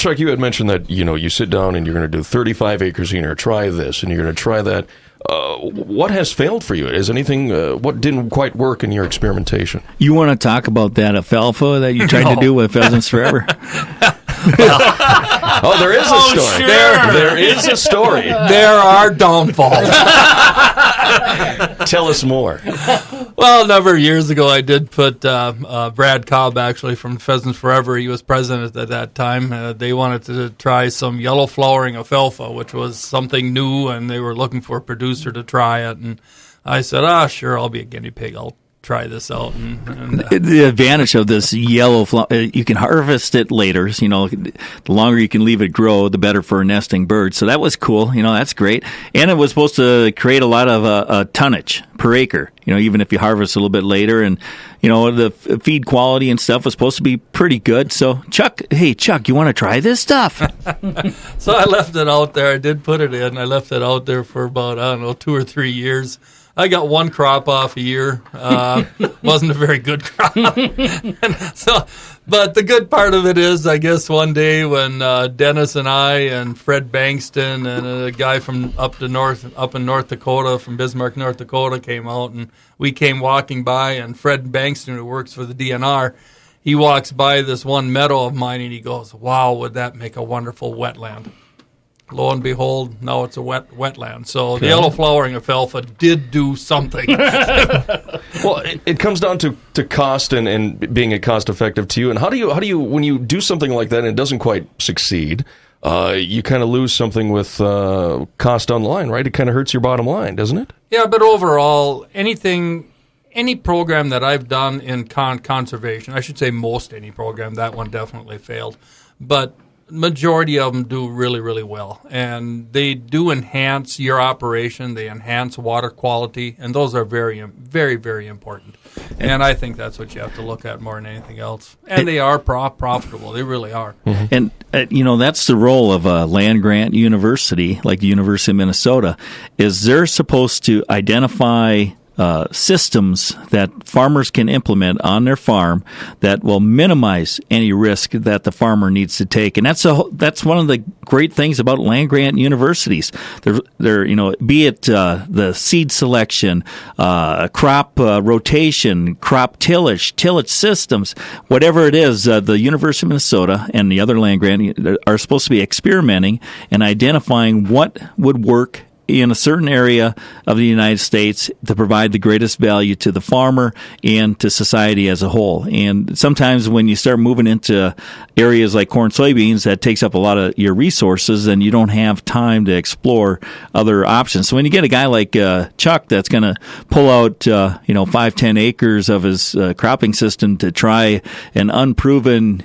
Chuck, you had mentioned that, you sit down and you're going to do 35 acres and you're going to try this and you're going to try that. What has failed for you? Is anything, what didn't quite work in your experimentation? You want to talk about that alfalfa that you tried to do with Pheasants Forever? Oh, there is a story. Sure. There is a story. There are downfalls. Tell us more. Well, a number of years ago, I did put Brad Cobb, actually, from Pheasants Forever. He was president at that time. They wanted to try some yellow flowering alfalfa, which was something new, and they were looking for a producer to try it. And I said, sure, I'll be a guinea pig. I'll try this out. The advantage of this yellow flower, you can harvest it later. The longer you can leave it grow, the better for a nesting bird. So that was cool. That's great. And it was supposed to create a lot of tonnage per acre. Even if you harvest a little bit later, and the feed quality and stuff was supposed to be pretty good. So Chuck, you want to try this stuff? So I left it out there. I did put it in. I left it out there for about 2 or 3 years. I got one crop off a year. Wasn't a very good crop. But the good part of it is, I guess one day when Dennis and I and Fred Bankston and a guy from up in North Dakota, from Bismarck, North Dakota, came out, and we came walking by, and Fred Bankston, who works for the DNR, he walks by this one meadow of mine, and he goes, "Wow, would that make a wonderful wetland?" Lo and behold, now it's a wetland. So the yellow flowering alfalfa did do something. Well, it comes down to cost and being a cost effective to you. And how do you when you do something like that and it doesn't quite succeed, you kind of lose something with cost online, right? It kind of hurts your bottom line, doesn't it? Yeah, but overall, any program that I've done in conservation, I should say most any program, that one definitely failed. But majority of them do really, really well. And they do enhance your operation. They enhance water quality. And those are very, very, very important. And I think that's what you have to look at more than anything else. And they are profitable. They really are. Mm-hmm. And, that's the role of a land-grant university, like the University of Minnesota, is they're supposed to identify systems that farmers can implement on their farm that will minimize any risk that the farmer needs to take. And that's one of the great things about land-grant universities. They're be it the seed selection, crop rotation, crop tillage systems, whatever it is, the University of Minnesota and the other land-grant are supposed to be experimenting and identifying what would work in a certain area of the United States to provide the greatest value to the farmer and to society as a whole. And sometimes when you start moving into areas like corn, soybeans, that takes up a lot of your resources and you don't have time to explore other options. So when you get a guy like Chuck that's going to pull out 5-10 acres of his cropping system to try an unproven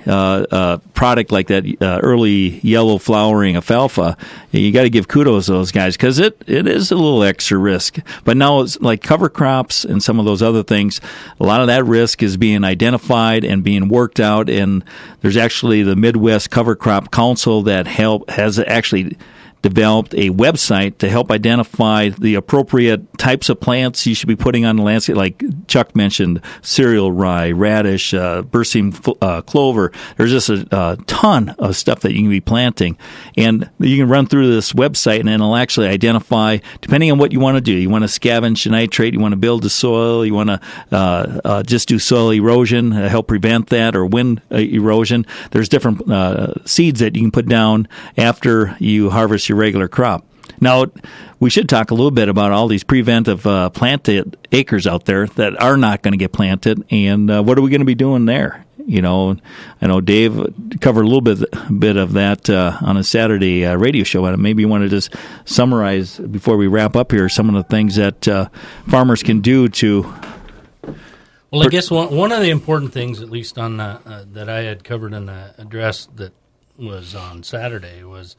product like that early yellow flowering alfalfa, you got to give kudos to those guys, because it is a little extra risk. But now it's like cover crops and some of those other things, a lot of that risk is being identified and being worked out. And there's actually the Midwest Cover Crop Council that has actually developed a website to help identify the appropriate types of plants you should be putting on the landscape, like Chuck mentioned, cereal rye, radish, bursting clover. There's just a ton of stuff that you can be planting. And you can run through this website, and it'll actually identify, depending on what you want to do. You want to scavenge nitrate, you want to build the soil, you want to just do soil erosion, help prevent that, or wind erosion. There's different seeds that you can put down after you harvest your regular crop. Now, we should talk a little bit about all these preventive planted acres out there that are not going to get planted, and what are we going to be doing there? I know Dave covered a little bit of that on a Saturday radio show, and maybe you want to just summarize before we wrap up here some of the things that farmers can do to. Well, I guess one of the important things, at least on that I had covered in the address that was on Saturday, was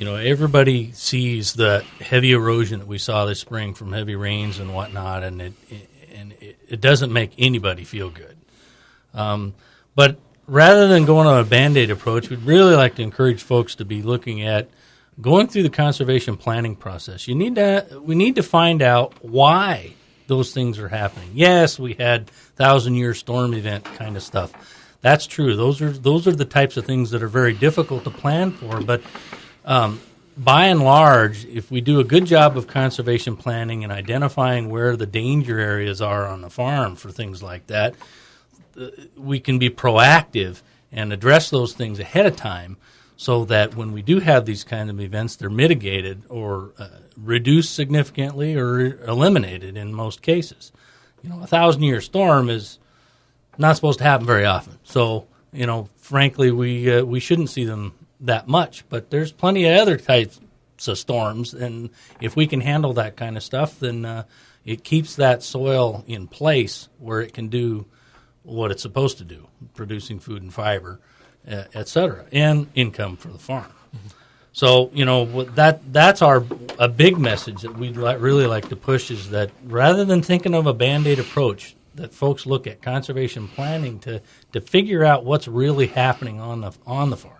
everybody sees the heavy erosion that we saw this spring from heavy rains and whatnot, and it doesn't make anybody feel good. But rather than going on a Band-Aid approach, we'd really like to encourage folks to be looking at going through the conservation planning process. We need to find out why those things are happening. Yes, we had 1,000-year storm event kind of stuff. that's true. Those are the types of things that are very difficult to plan for. But by and large, if we do a good job of conservation planning and identifying where the danger areas are on the farm for things like that, we can be proactive and address those things ahead of time so that when we do have these kind of events, they're mitigated or reduced significantly or eliminated in most cases. A 1,000-year storm is not supposed to happen very often. So, frankly, we shouldn't see them that much. But there's plenty of other types of storms, and if we can handle that kind of stuff, then it keeps that soil in place where it can do what it's supposed to do, producing food and fiber, et cetera, and income for the farm. Mm-hmm. So, that's a big message that we'd really like to push, is that rather than thinking of a Band-Aid approach, that folks look at conservation planning to figure out what's really happening on the farm.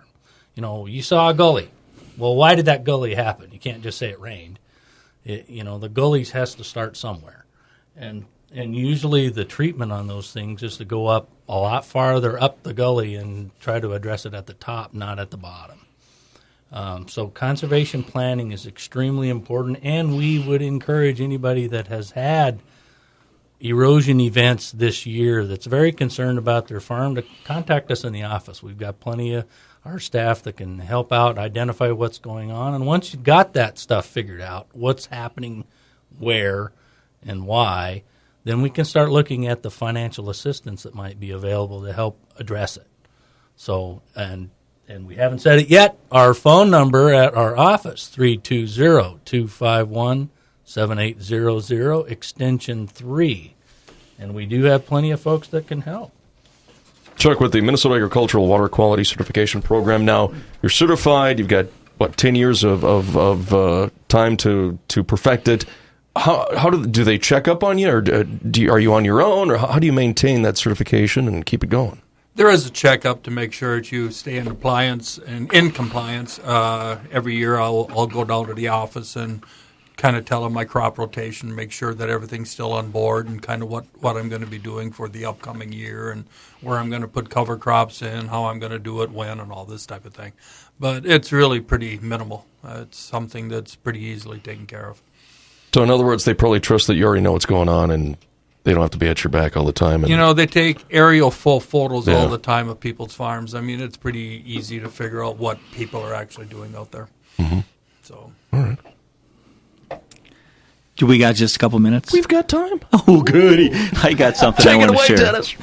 You saw a gully. Well, why did that gully happen? You can't just say it rained. The gullies has to start somewhere. And usually the treatment on those things is to go up a lot farther up the gully and try to address it at the top, not at the bottom. So conservation planning is extremely important, and we would encourage anybody that has had erosion events this year that's very concerned about their farm to contact us in the office. We've got plenty of our staff that can help out, identify what's going on. And once you've got that stuff figured out, what's happening, where, and why, then we can start looking at the financial assistance that might be available to help address it. So, and we haven't said it yet, our phone number at our office, 320-251-7800, extension 3. And we do have plenty of folks that can help. Chuck, with the Minnesota Agricultural Water Quality Certification Program now, you're certified, you've got, 10 years of time to perfect it. How do they check up on you, or are you on your own, or how do you maintain that certification and keep it going? There is a checkup to make sure that you stay in compliance. Every year I'll go down to the office and kind of tell them my crop rotation, make sure that everything's still on board, and kind of what I'm going to be doing for the upcoming year, and where I'm going to put cover crops in, how I'm going to do it, when, and all this type of thing. But it's really pretty minimal. It's something that's pretty easily taken care of. So in other words, they probably trust that you already know what's going on, and they don't have to be at your back all the time. And they take aerial full photos all the time of people's farms. I mean, it's pretty easy to figure out what people are actually doing out there. Mm-hmm. So, all right. Do we got just a couple minutes? We've got time. Oh, goody. I got something I want to share. Dennis.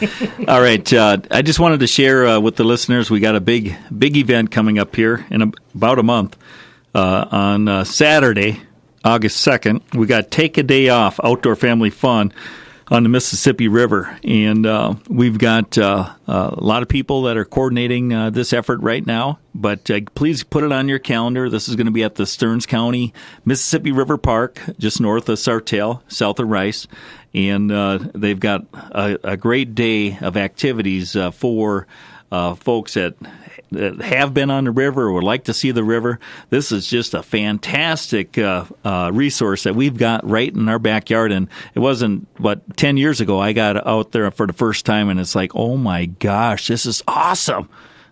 All right. I just wanted to share with the listeners, we got a big event coming up here in about a month. On Saturday, August 2nd, we got Take a Day Off Outdoor Family Fun on the Mississippi River. And we've got a lot of people that are coordinating this effort right now. But please put it on your calendar. This is going to be at the Stearns County Mississippi River Park, just north of Sartell, south of Rice. And they've got a great day of activities for folks that have been on the river or would like to see the river. This is just a fantastic resource that we've got right in our backyard. And it wasn't, 10 years ago I got out there for the first time, and it's like, oh my gosh, this is awesome.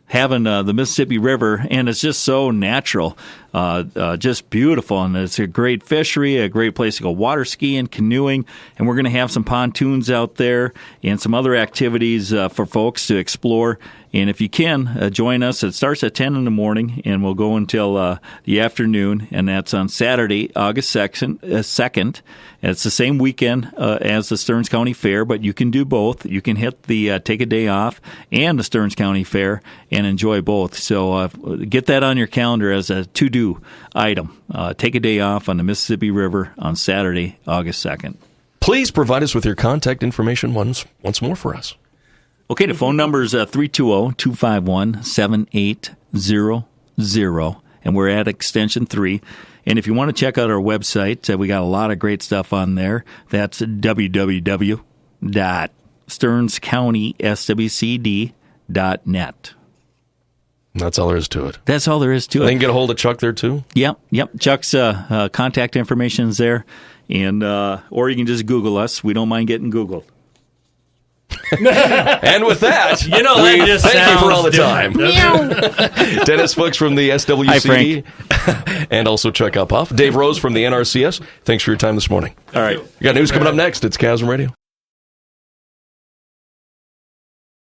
Having the Mississippi River, and it's just so natural, just beautiful, and it's a great fishery, a great place to go water skiing, canoeing, and we're going to have some pontoons out there and some other activities for folks to explore. And if you can, join us. It starts at 10 in the morning, and we'll go until the afternoon, and that's on Saturday, August 2nd. It's the same weekend as the Stearns County Fair, but you can do both. You can hit the Take a Day Off and the Stearns County Fair and enjoy both. So get that on your calendar as a to-do item. Take a day off on the Mississippi River on Saturday, August 2nd. Please provide us with your contact information once more for us. Okay, the phone number is 320-251-7800, and we're at extension 3. And if you want to check out our website, we got a lot of great stuff on there. That's www.stearnscountyswcd.net. That's all there is to it. That's all there is to it. They can get a hold of Chuck there, too? Yep. Chuck's contact information is there, and or you can just Google us. We don't mind getting Googled. And with that, You know, we that just thank you for all the sounds time. Dennis Fuchs from the SWCD. And also Chuck Uphoff. Dave Rose from the NRCS. Thanks for your time this morning. All right. You got news coming up next. It's Chasm Radio.